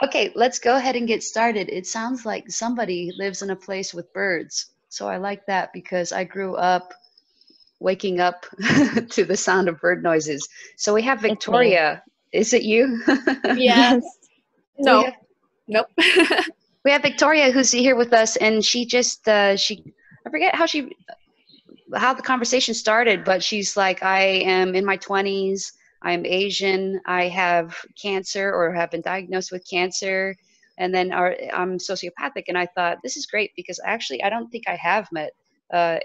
Okay, let's go ahead and get started. It sounds like somebody lives in a place with birds. So I like that because I grew up waking up to the sound of bird noises. So we have It's me. Victoria. Is it you? Yeah. Yes. we No. have Nope. we have Victoria who's here with us, and she just she I forget how the conversation started, but she's like, I am in my 20s. I'm Asian. I have cancer or have been diagnosed with cancer. And then I'm sociopathic. And I thought, this is great because actually, I don't think I have met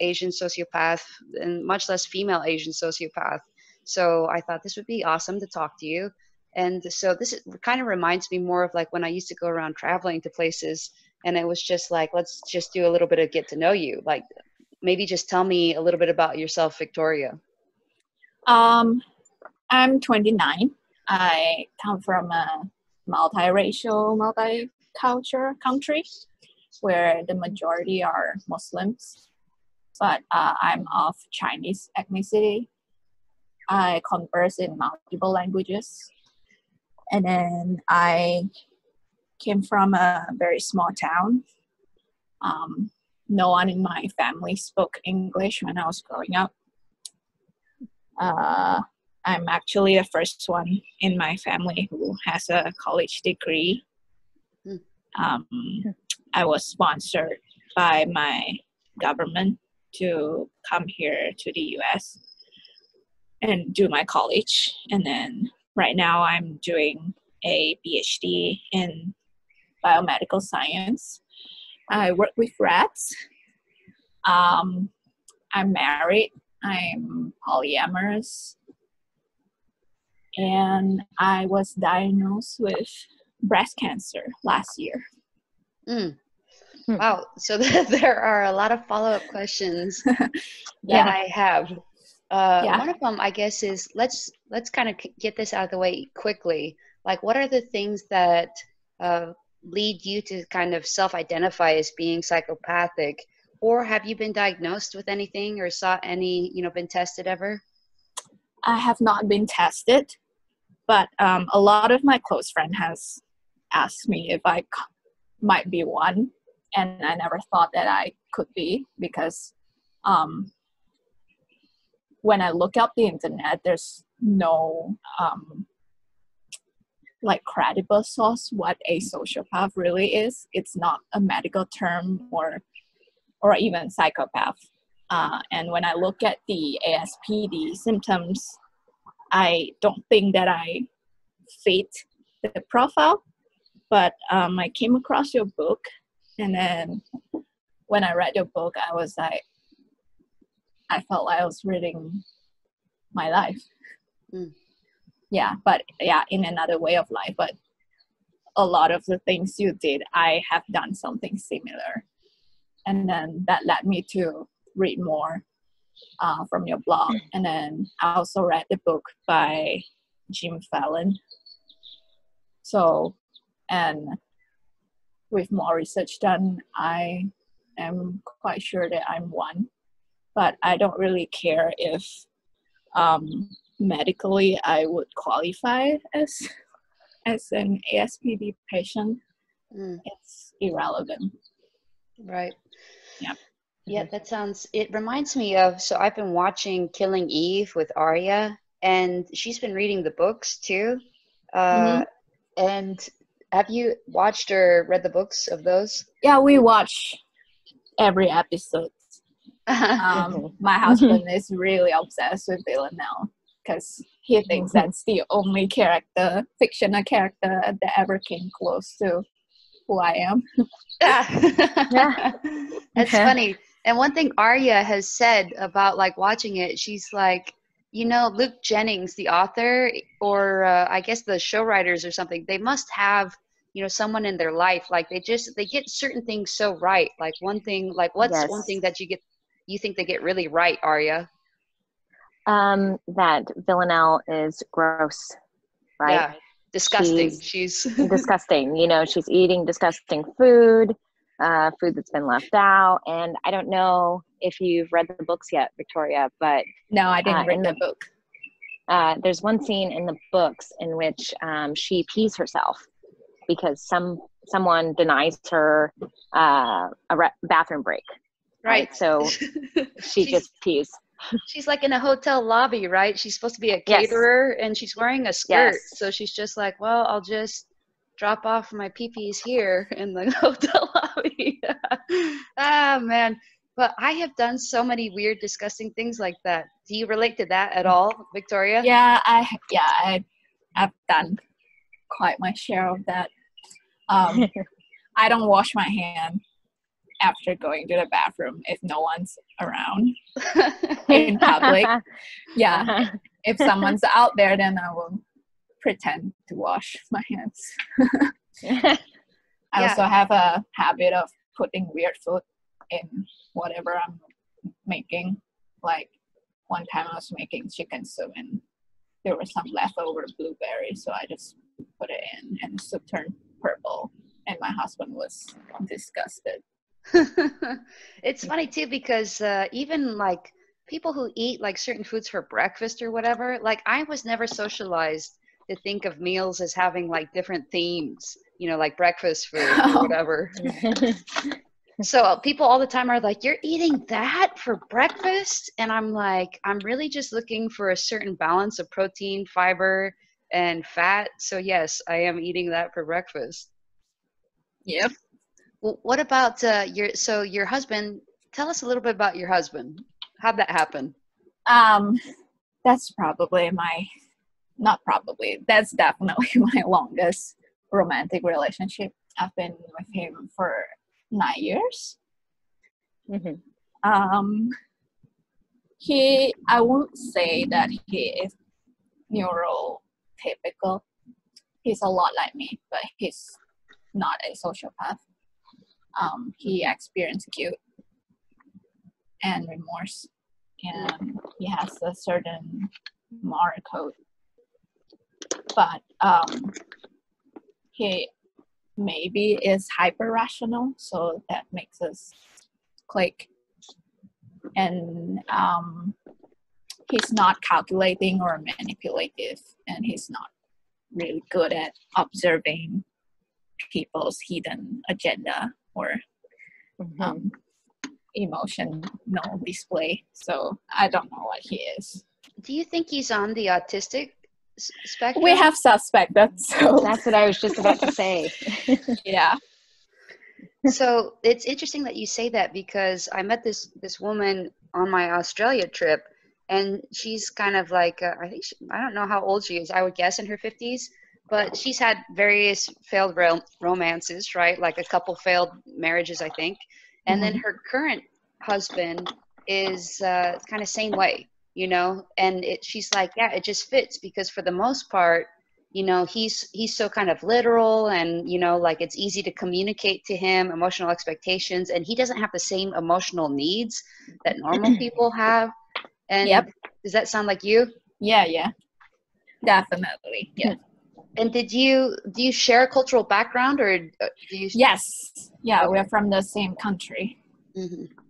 Asian sociopath and much less female Asian sociopath. So I thought this would be awesome to talk to you. And so kind of reminds me more of like when I used to go around traveling to places and it was just like, let's just do a little bit of get to know you. Like maybe just tell me a little bit about yourself, Victoria. I'm 29. I come from a multiracial, multicultural country where the majority are Muslims, but I'm of Chinese ethnicity. I converse in multiple languages, and then I came from a very small town. No one in my family spoke English when I was growing up. I'm actually the first one in my family who has a college degree. I was sponsored by my government to come here to the US and do my college. And then right now I'm doing a PhD in biomedical science. I work with rats. I'm married. I'm polyamorous. And I was diagnosed with breast cancer last year. Wow. So there are a lot of follow-up questions that I have. One of them, I guess, is let's kind of get this out of the way quickly. Like, what are the things that lead you to kind of self-identify as being psychopathic? Or have you been diagnosed with anything or saw any, been tested ever? I have not been tested, but a lot of my close friends has asked me if I might be one, and I never thought that I could be because when I look up the internet, there's no like credible source what a sociopath really is. It's not a medical term or even psychopath. And when I look at the ASPD symptoms, I don't think that I fit the profile. But I came across your book, and then when I read your book, I was like, I felt like I was reading my life. Yeah, but yeah, in another way of life. But a lot of the things you did, I have done something similar. And then that led me to read more from your blog. And then I also read the book by Jim Fallon. So, and with more research done, I am quite sure that I'm one. But I don't really care if medically I would qualify as an ASPD patient. It's irrelevant. Right. Yeah. Yeah, it reminds me of, so I've been watching Killing Eve with Arya, and she's been reading the books too. And have you watched or read the books of those? Yeah, we watch every episode. My husband is really obsessed with Villanelle because he thinks that's the only fictional character that ever came close to who I am. That's funny. And one thing Arya has said about like watching it, she's like, Luke Jennings, the author, or I guess the show writers or something, they must have, someone in their life. Like they get certain things so right. Like one thing, like what's one thing that you think they get really right, Arya? That Villanelle is gross, right? Yeah, disgusting. She's disgusting. She's eating disgusting food that's been left out. And I don't know if you've read the books yet, Victoria, but no, I didn't read the book. There's one scene in the books in which she pees herself. because someone denies her bathroom break. Right. So she just pees. She's like in a hotel lobby, right? She's supposed to be a Yes. caterer, and she's wearing a skirt. Yes. So she's just like, well, I'll just drop off my pee-pees here in the hotel lobby. Ah, man. But I have done so many weird, disgusting things like that. Do you relate to that at all, Victoria? Yeah, I've done quite my share of that. I don't wash my hand after going to the bathroom if no one's around in public. Yeah, if someone's out there, then I will pretend to wash my hands. I also have a habit of putting weird food in whatever I'm making. Like one time I was making chicken soup and there were some leftover blueberries, so I just put it in and the soup turned purple and my husband was disgusted. It's funny too because even like people who eat like certain foods for breakfast or whatever, like I was never socialized to think of meals as having like different themes, you know, like breakfast food or whatever. So people all the time are like, you're eating that for breakfast? And I'm like, I'm really just looking for a certain balance of protein, fiber, and fat. So yes, I am eating that for breakfast. Yep. Well, what about your husband? Tell us a little bit about your husband. How'd that happen? That's that's definitely my longest romantic relationship. I've been with him for 9 years. Mm-hmm. I won't say that he is neurotypical. He's a lot like me, but he's not a sociopath. He experienced guilt and remorse, and he has a certain moral code. But he maybe is hyper rational, so that makes us click. And he's not calculating or manipulative, and he's not really good at observing people's hidden agenda or emotional display. So I don't know what he is. Do you think he's on the autistic spectrum? We have suspected. So that's what I was just about to say. Yeah. So it's interesting that you say that because I met this woman on my Australia trip, and she's kind of like I don't know how old she is. I would guess in her 50s, but she's had various failed romances, right? Like a couple failed marriages, I think. And then her current husband is kind of same way, you know. And she's like, yeah, it just fits because for the most part, you know, he's so kind of literal, and you know, like it's easy to communicate to him emotional expectations, and he doesn't have the same emotional needs that normal people have. And does that sound like you? Yeah, definitely. Yeah. And do you share a cultural background, or do you? Yes. Yeah, Okay. We're from the same country.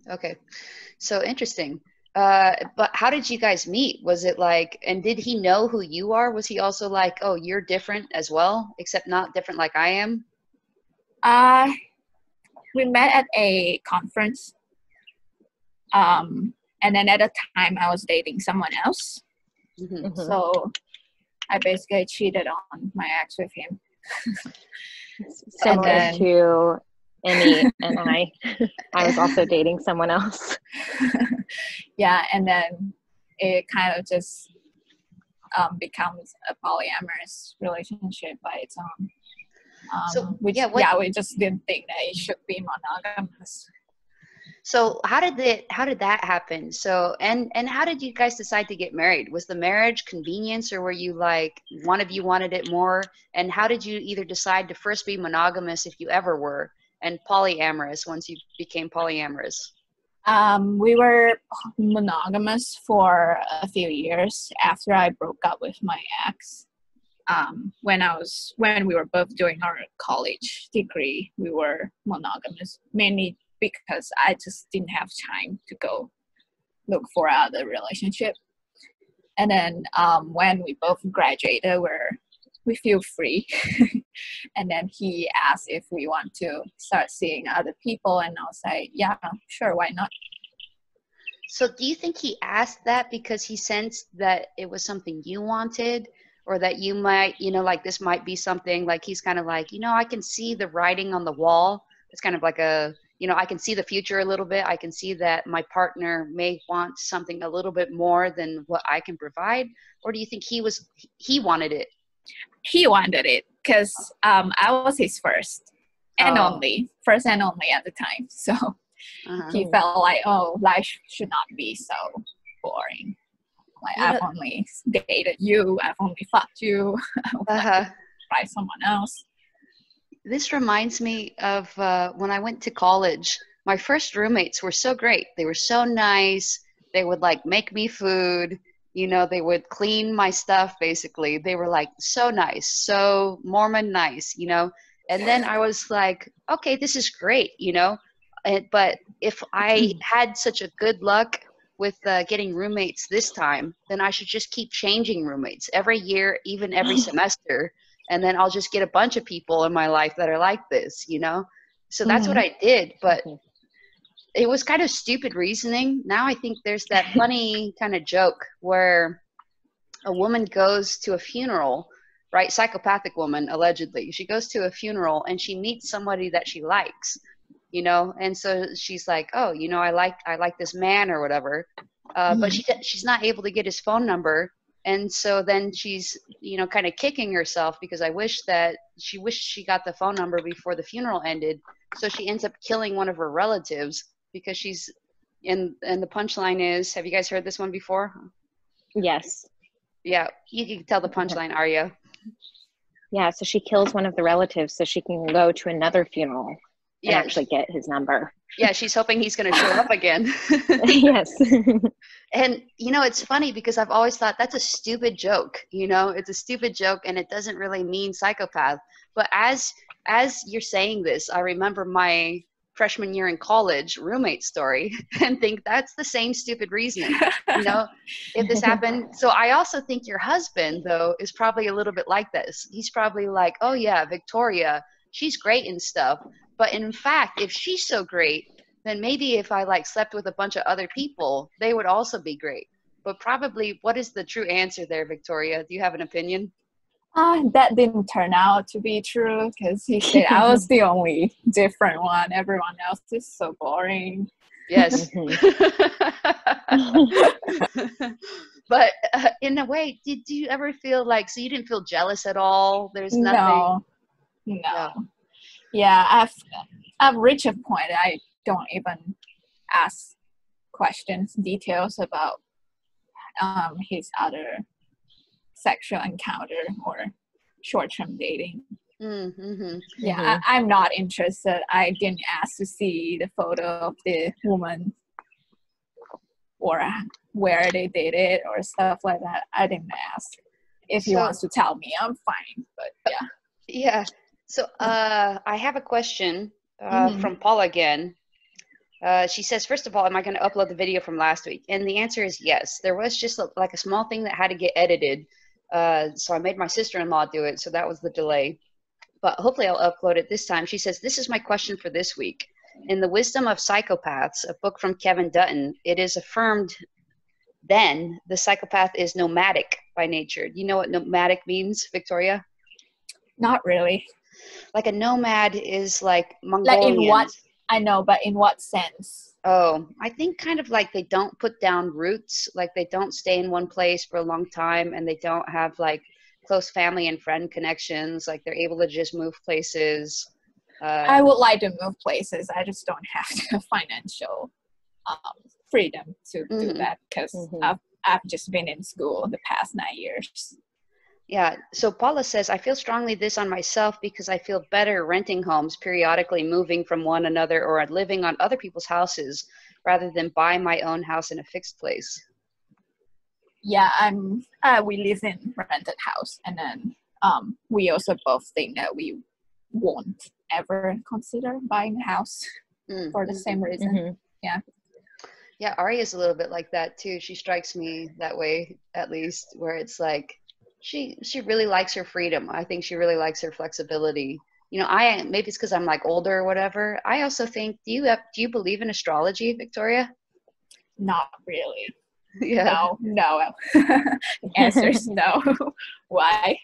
Okay, so interesting. But how did you guys meet? Was it like, and did he know who you are? Was he also like, oh, you're different as well, except not different like I am? We met at a conference. And then at the time I was dating someone else. So I basically cheated on my ex with him. Similar to Emmy and I was also dating someone else. Yeah, and then it kind of just becomes a polyamorous relationship by its own. We just didn't think that it should be monogamous. So how did that happen? So and how did you guys decide to get married? Was the marriage convenience, or were you like one of you wanted it more? And how did you either decide to first be monogamous, if you ever were, and polyamorous once you became polyamorous? We were monogamous for a few years after I broke up with my ex. When we were both doing our college degree, we were monogamous, mainly because I just didn't have time to go look for another relationship. And then when we both graduated, we feel free. And then he asked if we want to start seeing other people, and I'll say, yeah, sure, why not? So do you think he asked that because he sensed that it was something you wanted, or that you might, like this might be something, like he's kind of like, I can see the writing on the wall. It's kind of like I can see the future a little bit. I can see that my partner may want something a little bit more than what I can provide. Or do you think he wanted it? He wanted it because I was his first and only at the time. So he felt like, oh, life should not be so boring. Like, I've only dated you. I've only fucked you. I would like to try someone else. This reminds me of when I went to college. My first roommates were so great. They were so nice. They would like make me food. They would clean my stuff, basically. They were like so nice, so Mormon nice, And then I was like, okay, this is great, But if I had such a good luck with getting roommates this time, then I should just keep changing roommates every year, even every semester. And then I'll just get a bunch of people in my life that are like this, So that's what I did. But it was kind of stupid reasoning. Now I think there's that funny kind of joke where a woman goes to a funeral, right? Psychopathic woman, allegedly. She goes to a funeral and she meets somebody that she likes, and so she's like, oh, I like this man or whatever. But she's not able to get his phone number. And so then she's, kind of kicking herself because she wished she got the phone number before the funeral ended. So she ends up killing one of her relatives because she's and the punchline is, have you guys heard this one before? Yes. Yeah. You can tell the punchline, Arya. Yeah. So she kills one of the relatives so she can go to another funeral and actually get his number. Yeah. She's hoping he's going to show up again. Yes. And, it's funny because I've always thought that's a stupid joke, it's a stupid joke and it doesn't really mean psychopath. But as you're saying this, I remember my freshman year in college roommate story and think that's the same stupid reasoning, if this happened. So I also think your husband, though, is probably a little bit like this. He's probably like, oh, yeah, Victoria, she's great and stuff. But in fact, if she's so great, then maybe if I slept with a bunch of other people, they would also be great. But probably, what is the true answer there, Victoria? Do you have an opinion? That didn't turn out to be true because he said I was the only different one. Everyone else is so boring. Yes. But in a way, did you ever feel so you didn't feel jealous at all? There's nothing. No. Yeah, I've reached a point I don't even ask questions, details about his other sexual encounter or short-term dating. I'm not interested. I didn't ask to see the photo of the woman or where they dated or stuff like that. I didn't ask. If he wants to tell me, I'm fine. But yeah. So I have a question from Paula again. She says, first of all, am I going to upload the video from last week? And the answer is yes. There was just a small thing that had to get edited. So I made my sister-in-law do it. So that was the delay. But hopefully I'll upload it this time. She says, this is my question for this week. In The Wisdom of Psychopaths, a book from Kevin Dutton, it is affirmed then the psychopath is nomadic by nature. Do you know what nomadic means, Victoria? Not really. Like a nomad is like Mongolian. Like in what? I know, but in what sense? Oh, I think kind of like they don't put down roots, like they don't stay in one place for a long time, and they don't have close family and friend connections. Like they're able to just move places. I would like to move places. I just don't have the financial freedom to do that because I've just been in school the past 9 years. Yeah. So Paula says, I feel strongly this on myself because I feel better renting homes, periodically moving from one another or living on other people's houses rather than buy my own house in a fixed place. Yeah, we live in rented house, and then we also both think that we won't ever consider buying a house for the same reason. Yeah. Yeah, Ari is a little bit like that too. She strikes me that way, at least, where it's like, She really likes her freedom. I think she really likes her flexibility. Maybe it's because I'm like older or whatever. I also think, do you believe in astrology, Victoria? Not really. Yeah. No. The answer is no. Why?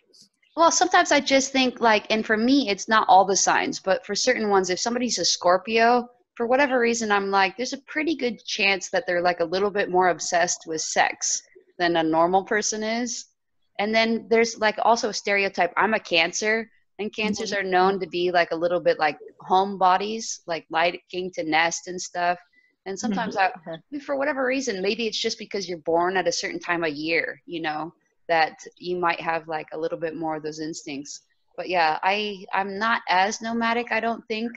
Well, sometimes I just think like, and for me, it's not all the signs, but for certain ones, if somebody's a Scorpio, for whatever reason, I'm like, there's a pretty good chance that they're like a little bit more obsessed with sex than a normal person is. And then there's like also a stereotype. I'm a Cancer, and Cancers are known to be like a little bit like homebodies, like liking to nest and stuff. And sometimes for whatever reason, maybe it's just because you're born at a certain time of year, that you might have like a little bit more of those instincts. But yeah, I'm not as nomadic, I don't think.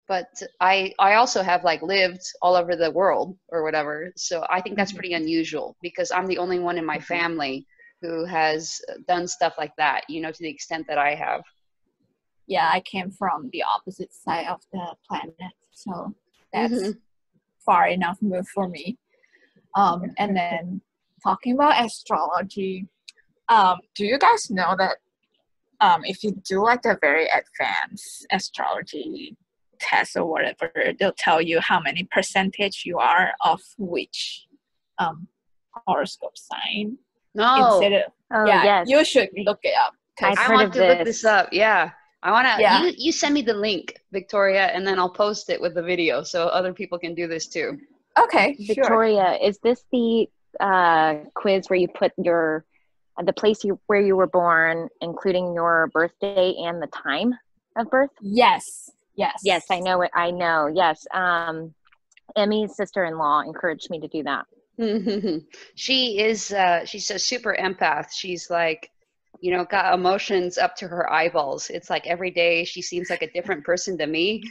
But I also have like lived all over the world or whatever. So I think that's pretty unusual because I'm the only one in my family who has done stuff like that, to the extent that I have. Yeah, I came from the opposite side of the planet, so that's far enough move for me. And then talking about astrology, do you guys know that if you do like a very advanced astrology test or whatever, they'll tell you how many percentage you are of which horoscope sign? No. Yes. You should look it up. I want to look this up. Yeah. I want to, you send me the link, Victoria, and then I'll post it with the video so other people can do this too. Okay, Victoria, is this the quiz where you put the place where you were born, including your birthday and the time of birth? Yes, I know it. I know. Yes. Emmy's sister-in-law encouraged me to do that. She's a super empath. She's like, got emotions up to her eyeballs. It's like every day she seems like a different person to me,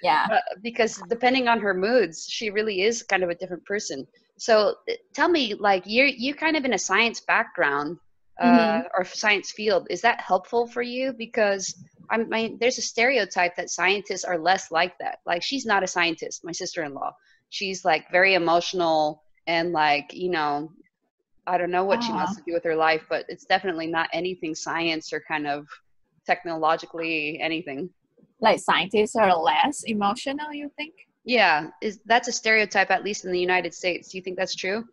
Yeah. Because depending on her moods, she really is kind of a different person. So tell me, like, you kind of in a science background or science field. Is that helpful for you? Because there's a stereotype that scientists are less like that. Like, she's not a scientist, my sister-in-law. She's like very emotional and like, I don't know what she wants to do with her life, but it's definitely not anything science or kind of technologically anything. Like scientists are less emotional, you think? Yeah, that's a stereotype, at least in the United States. Do you think that's true?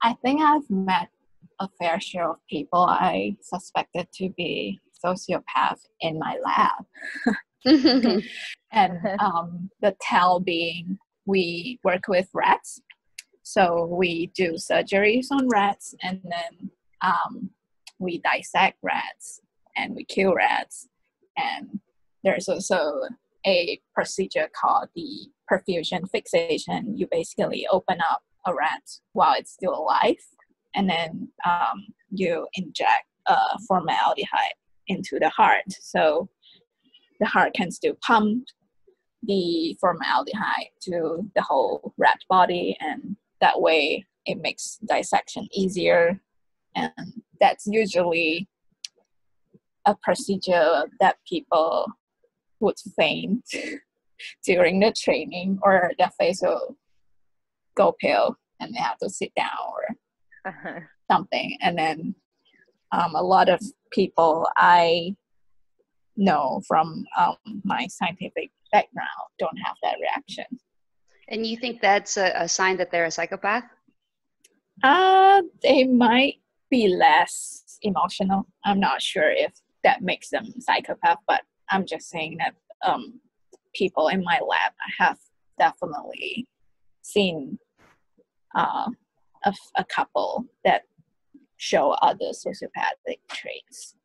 I think I've met a fair share of people I suspected to be sociopath in my lab. And the tell being we work with rats. So we do surgeries on rats, and then we dissect rats and we kill rats. And there's also a procedure called the perfusion fixation. You basically open up a rat while it's still alive, and then you inject formaldehyde into the heart. So the heart can still pump the formaldehyde to the whole rat body, and that way it makes dissection easier. And that's usually a procedure that people would faint during the training, or their face will go pale and they have to sit down or something. And then a lot of people I know from my scientific background don't have that reaction. And you think that's a sign that they're a psychopath? They might be less emotional. I'm not sure if that makes them psychopath, but I'm just saying that people in my lab have definitely seen a couple that show other sociopathic traits.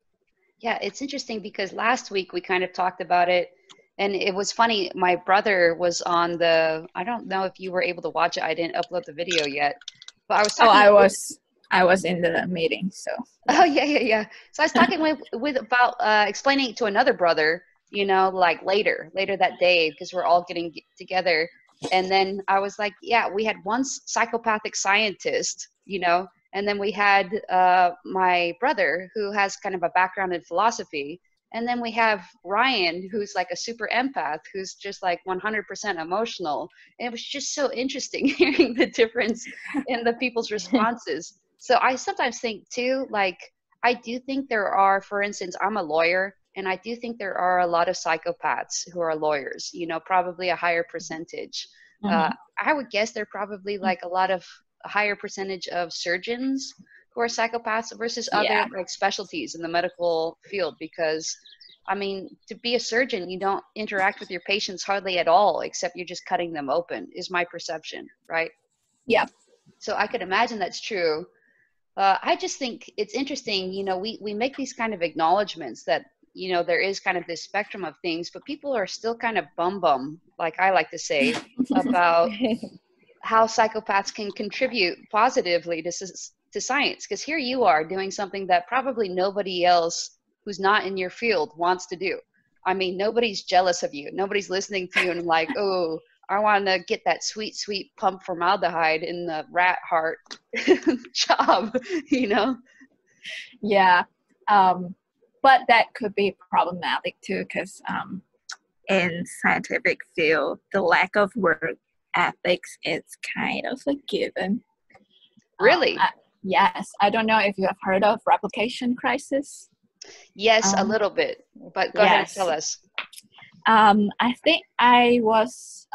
Yeah, it's interesting because last week we kind of talked about it. And it was funny, my brother was on I don't know if you were able to watch it. I didn't upload the video yet. But I was talking I was in the meeting, so. Yeah. Oh, yeah. So I was talking with about explaining it to another brother, like later that day, because we're all getting together. And then I was like, yeah, we had one psychopathic scientist, and then we had my brother who has kind of a background in philosophy. And then we have Ryan, who's like a super empath, who's just like 100% emotional. And it was just so interesting hearing the difference in the people's responses. So I sometimes think too, like, I do think there are, for instance, I'm a lawyer, and I do think there are a lot of psychopaths who are lawyers, you know, probably a higher percentage. Mhm. I would guess there are probably like a higher percentage of surgeons who are psychopaths versus other Yeah. like specialties in the medical field, because I mean, to be a surgeon, you don't interact with your patients hardly at all, except you're just cutting them open, is my perception, right? Yeah. So I could imagine that's true. I just think it's interesting, you know, we make these kind of acknowledgments that, you know, there is kind of this spectrum of things, but people are still kind of bum, like I like to say, about how psychopaths can contribute positively to science. Because here you are doing something that probably nobody else who's not in your field wants to do. I mean, nobody's jealous of you. Nobody's listening to you and like, oh, I want to get that sweet, sweet pump formaldehyde in the rat heart job, you know? Yeah. But that could be problematic too, because in scientific field, the lack of work ethics is kind of a given. Really? Yes. I don't know if you have heard of replication crisis. Yes, a little bit, but go ahead and Yes. tell us. I think I was,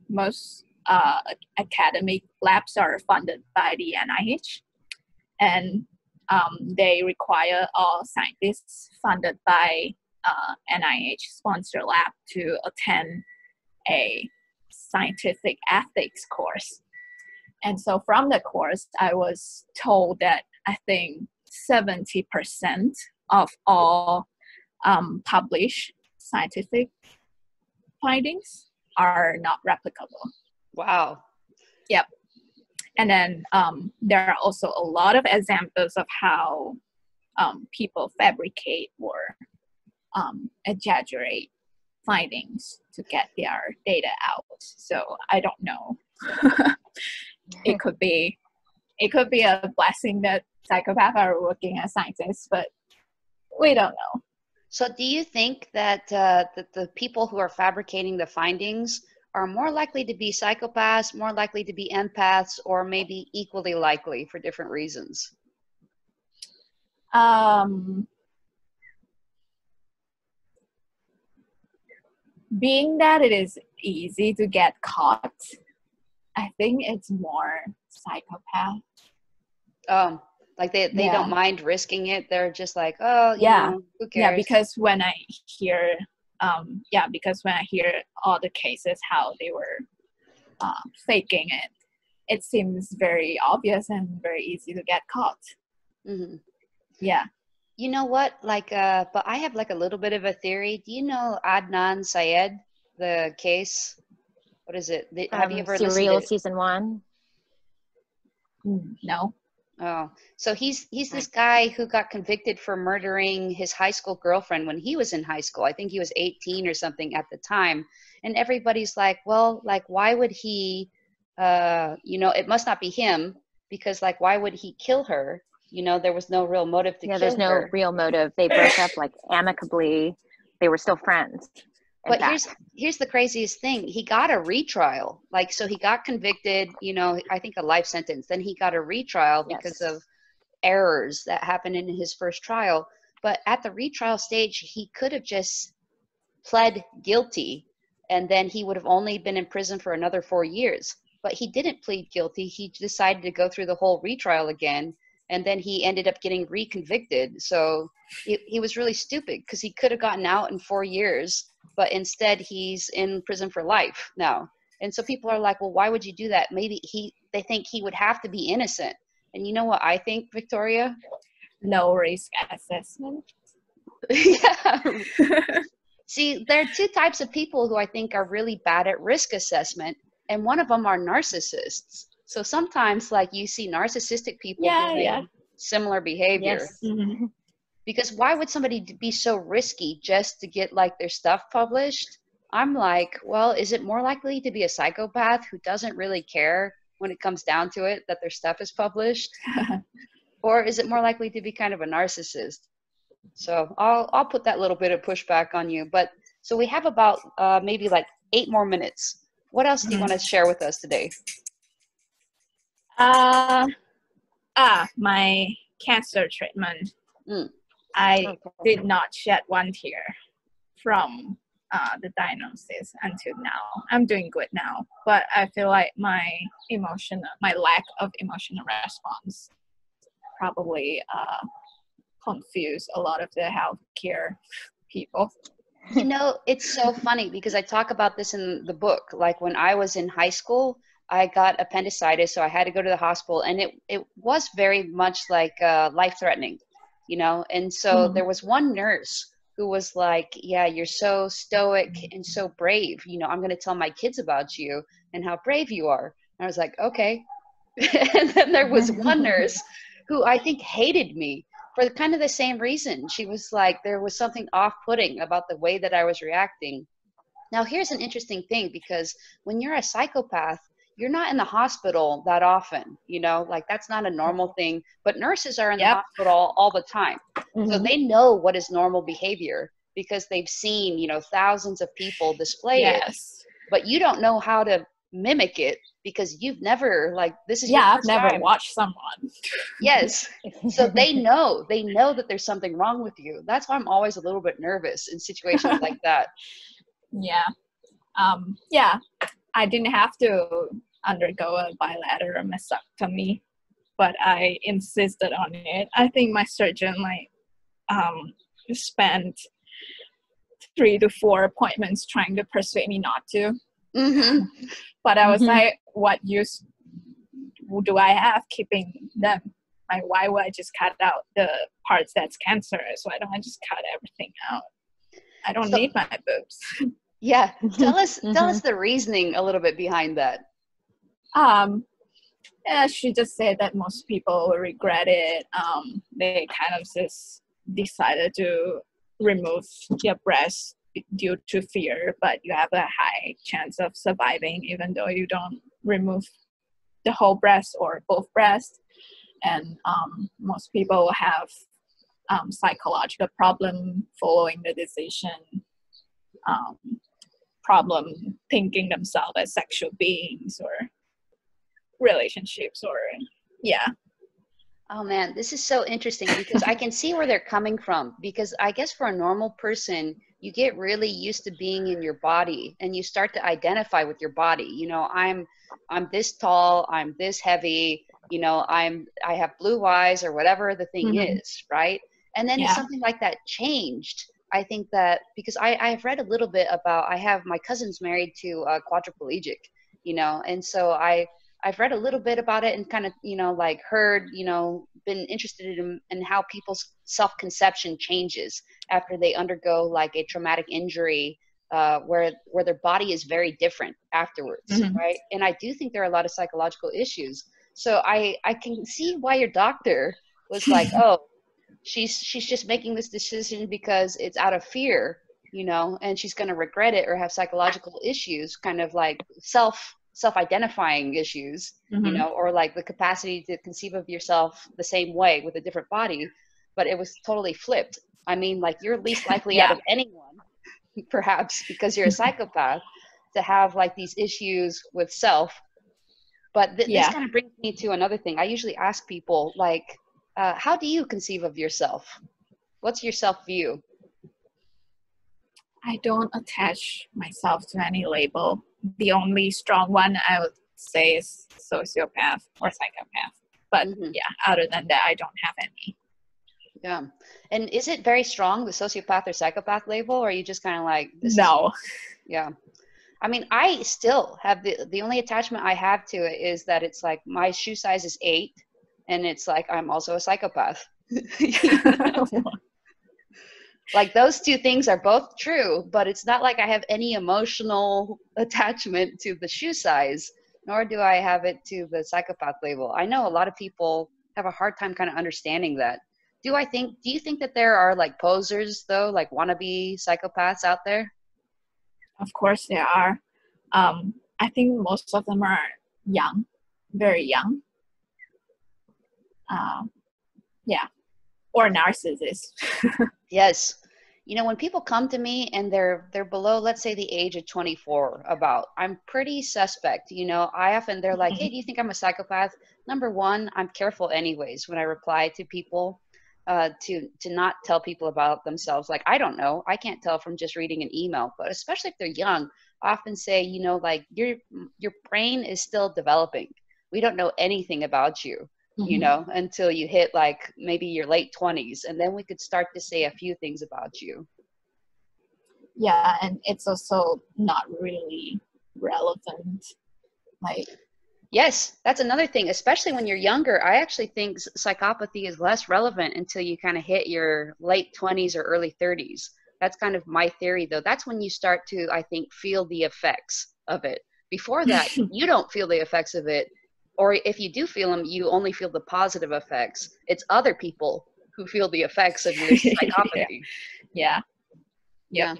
most academic labs are funded by the NIH, and they require all scientists funded by NIH sponsor lab to attend a scientific ethics course. And so from the course, I was told that I think 70% of all published scientific findings are not replicable. Wow. Yep. And then there are also a lot of examples of how people fabricate or exaggerate findings to get their data out. So I don't know. It could be a blessing that psychopaths are working as scientists, but we don't know. So do you think that the people who are fabricating the findings are more likely to be psychopaths, more likely to be empaths, or maybe equally likely for different reasons? Being that it is easy to get caught, I think it's more psychopath. Like they don't mind risking it. They're just like, oh, you know, who cares? Yeah, because when I hear all the cases how they were faking it, it seems very obvious and very easy to get caught. Mm-hmm. Yeah. You know what? Like, but I have like a little bit of a theory. Do you know Adnan Syed, the case? What is it? Have you ever Serial listened to season 1? No. Oh, so he's this guy who got convicted for murdering his high school girlfriend when he was in high school. I think he was 18 or something at the time. And everybody's like, well, like, why would he, you know, it must not be him, because like, why would he kill her? You know, there was no real motive to kill her. Yeah, there's no real motive. They broke up like amicably. They were still friends. But here's the craziest thing. He got a retrial. Like, so he got convicted, you know, I think a life sentence. Then he got a retrial because of errors that happened in his first trial. But at the retrial stage, he could have just pled guilty, and then he would have only been in prison for another 4 years. But he didn't plead guilty. He decided to go through the whole retrial again, and then he ended up getting reconvicted. So he was really stupid, because he could have gotten out in 4 years, but instead he's in prison for life now. And so people are like, well, why would you do that? Maybe they think he would have to be innocent. And you know what I think, Victoria? Low risk assessment. Yeah. See, there are two types of people who I think are really bad at risk assessment, and one of them are narcissists. So sometimes, like, you see narcissistic people doing similar behavior. Yes. Mm-hmm. Because why would somebody be so risky just to get like their stuff published? I'm like, well, is it more likely to be a psychopath who doesn't really care when it comes down to it that their stuff is published? Or is it more likely to be kind of a narcissist? So I'll put that little bit of pushback on you. But so we have about maybe like 8 more minutes. What else do you want to share with us today? My cancer treatment. Mm. I did not shed one tear from the diagnosis until now. I'm doing good now, but I feel like my lack of emotional response probably confuse a lot of the healthcare people. You know, it's so funny because I talk about this in the book. Like when I was in high school, I got appendicitis, so I had to go to the hospital, and it was very much like life-threatening, you know. And so there was one nurse who was like, "Yeah, you're so stoic and so brave. You know, I'm going to tell my kids about you and how brave you are." And I was like, "Okay." And then there was one nurse who I think hated me for kind of the same reason. She was like, there was something off-putting about the way that I was reacting. Now, here's an interesting thing, because when you're a psychopath, you're not in the hospital that often, you know, like that's not a normal thing, but nurses are in the hospital all the time. So they know what is normal behavior because they've seen, you know, thousands of people display it, but you don't know how to mimic it because you've never, like, this is your I've first never time. watched someone. Yes. So they know that there's something wrong with you. That's why I'm always a little bit nervous in situations like that. I didn't have to undergo a bilateral mastectomy, but I insisted on it. I think my surgeon spent 3 to 4 appointments trying to persuade me not to. But I was like, what use do I have keeping them? Like, why would I just cut out the parts that's cancerous? Why don't I just cut everything out? I don't need my boobs. Yeah, tell us the reasoning a little bit behind that. She just said that most people regret it. They kind of just decided to remove your breast due to fear, but you have a high chance of surviving even though you don't remove the whole breast or both breasts. And most people have psychological problem following the decision, problem thinking themselves as sexual beings or relationships or Oh man, this is so interesting because I can see where they're coming from, because I guess for a normal person, you get really used to being in your body and you start to identify with your body. You know, I'm this tall, I'm this heavy, you know, I have blue eyes or whatever the thing is, right? And then if something like that changed, I think that because I've read a little bit about, I have my cousin's married to a quadriplegic, you know, and so I've read a little bit about it and kind of, you know, like heard, you know, been interested in how people's self-conception changes after they undergo like a traumatic injury, where their body is very different afterwards, right? And I do think there are a lot of psychological issues. So I can see why your doctor was like, oh, she's just making this decision because it's out of fear, you know, and she's going to regret it or have psychological issues, kind of like self-identifying issues, you know, or like the capacity to conceive of yourself the same way with a different body. But it was totally flipped. I mean, like, you're least likely out of anyone, perhaps because you're a psychopath, to have like these issues with self. But this kind of brings me to another thing. I usually ask people, like, how do you conceive of yourself? What's your self view? I don't attach myself to any label. The only strong one I would say is sociopath or psychopath. But other than that, I don't have any. Yeah. And is it very strong, the sociopath or psychopath label, or are you just kind of like, no. Yeah. I mean, I still have the only attachment I have to it is that it's like my shoe size is 8, and it's like I'm also a psychopath. Like, those two things are both true, but it's not like I have any emotional attachment to the shoe size, nor do I have it to the psychopath label. I know a lot of people have a hard time kind of understanding that. Do you think that there are like posers though, like wannabe psychopaths out there? Of course there are. I think most of them are young, very young. Or narcissists. Yes. You know, when people come to me and they're below, let's say the age of 24, about, I'm pretty suspect. You know, they're like, hey, do you think I'm a psychopath? Number one, I'm careful anyways when I reply to people, to not tell people about themselves. Like, I don't know, I can't tell from just reading an email. But especially if they're young, I often say, you know, like, your brain is still developing. We don't know anything about you, you know, until you hit like maybe your late 20s, and then we could start to say a few things about you. Yeah, and it's also not really relevant. Like, yes, that's another thing, especially when you're younger. I actually think psychopathy is less relevant until you kind of hit your late 20s or early 30s. That's kind of my theory, though. That's when you start to, I think, feel the effects of it. Before that, you don't feel the effects of it. Or if you do feel them, you only feel the positive effects. It's other people who feel the effects of your psychopathy. Yeah. Yeah.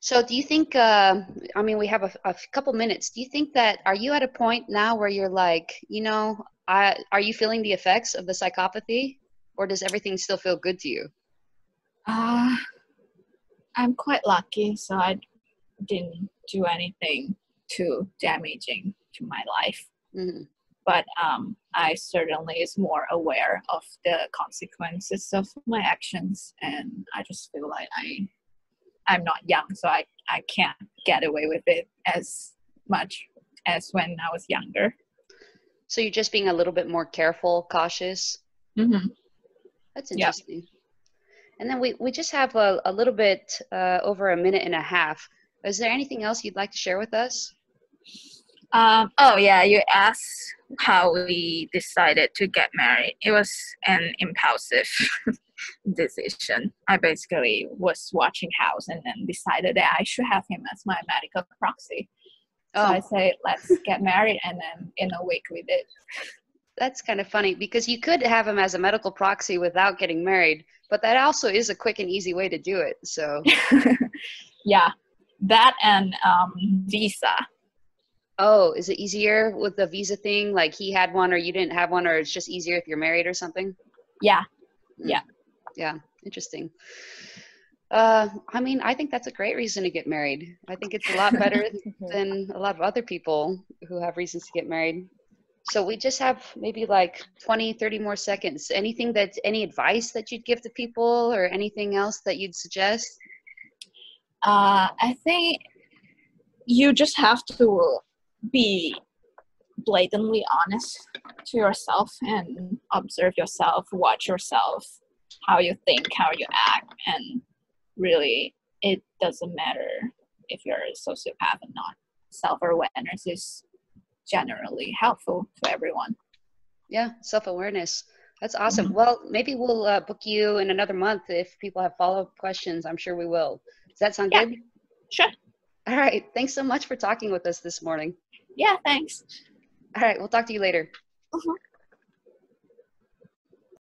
So do you think, I mean, we have a couple minutes. Do you think that, are you at a point now where you're like, you know, are you feeling the effects of the psychopathy, or does everything still feel good to you? I'm quite lucky, so I didn't do anything too damaging to my life. But I certainly is more aware of the consequences of my actions, and I just feel like I'm not young, so I can't get away with it as much as when I was younger. So you're just being a little bit more careful, cautious? That's interesting. Yep. And then we just have a little bit over a minute and a half. Is there anything else you'd like to share with us? Oh yeah, you asked how we decided to get married. It was an impulsive decision. I basically was watching House and then decided that I should have him as my medical proxy. So I say, let's get married, and then in a week we did. That's kind of funny, because you could have him as a medical proxy without getting married, but that also is a quick and easy way to do it. So yeah, that and visa. Oh, is it easier with the visa thing? Like he had one or you didn't have one, or it's just easier if you're married or something? Yeah. Yeah. Yeah. Interesting. I mean, I think that's a great reason to get married. I think it's a lot better than a lot of other people who have reasons to get married. So we just have maybe like 20, 30 more seconds. Any advice that you'd give to people, or anything else that you'd suggest? I think you just have to be blatantly honest to yourself and observe yourself, watch yourself, how you think, how you act, and really it doesn't matter if you're a sociopath or not. Self-awareness is generally helpful to everyone. Yeah, self-awareness. That's awesome. Well, maybe we'll book you in another month if people have follow-up questions. I'm sure we will. Does that sound good? Sure. All right. Thanks so much for talking with us this morning. Yeah, thanks. All right. We'll talk to you later.